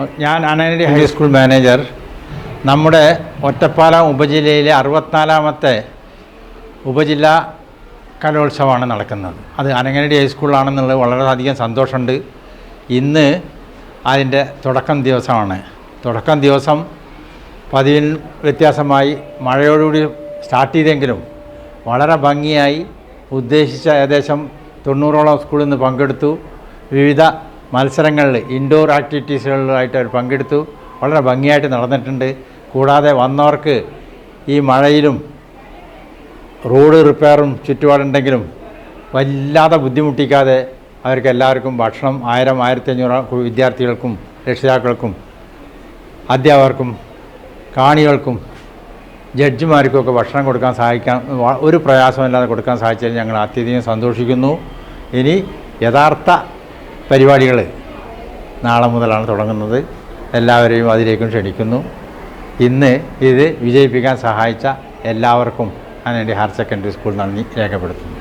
ഞാൻ അനനടി high school manager. നമ്മുടെ ഒറ്റപ്പാലം ഉപജില്ലയിലെ 64ാമത്തെ ഉപജില്ലാ കലോത്സവമാണ് നടക്കുന്നത്. അത് അനനടി ഹൈസ്കൂളിലാണെന്നുള്ളത് വളരെയധികം സന്തോഷമുണ്ട്. ഇന്ന് അതിൻ്റെ തുടക്കം ദിവസമാണ്. തുടക്കം ദിവസം പതിവിന് വ്യത്യാസമായി മഴയോടുകൂടി സ്റ്റാർട്ട് ചെയ്തെങ്കിലും വളരെ ഭംഗിയായി ഉദ്ദേശിച്ച ഏകദേശം 90ഓളം സ്കൂളിൽ നിന്ന് പങ്കെടുത്തു. വിവിധ മത്സരങ്ങളിൽ ഇൻഡോർ ആക്ടിവിറ്റീസുകളിലായിട്ട് അവർ പങ്കെടുത്തു. വളരെ ഭംഗിയായിട്ട് നടന്നിട്ടുണ്ട്. കൂടാതെ വന്നവർക്ക് ഈ മഴയിലും റോഡ് റിപ്പയറും ചുറ്റുപാടുണ്ടെങ്കിലും വല്ലാതെ ബുദ്ധിമുട്ടിക്കാതെ അവർക്ക് എല്ലാവർക്കും ഭക്ഷണം 1000-1500 വിദ്യാർത്ഥികൾക്കും രക്ഷിതാക്കൾക്കും അധ്യാപകർക്കും കാണികൾക്കും ജഡ്ജിമാർക്കുമൊക്കെ ഭക്ഷണം കൊടുക്കാൻ സഹായിക്കാൻ ഒരു പ്രയാസമില്ലാതെ കൊടുക്കാൻ സാധിച്ചതിൽ ഞങ്ങൾ അത്യധികം സന്തോഷിക്കുന്നു. ഇനി യഥാർത്ഥ പരിപാടികൾ നാളെ മുതലാണ് തുടങ്ങുന്നത്. എല്ലാവരെയും അതിലേക്കും ക്ഷണിക്കുന്നു. ഇന്ന് ഇത് വിജയിപ്പിക്കാൻ സഹായിച്ച എല്ലാവർക്കും അനനടി ഹയർ സെക്കൻഡറി സ്കൂൾ നന്ദി രേഖപ്പെടുത്തുന്നു.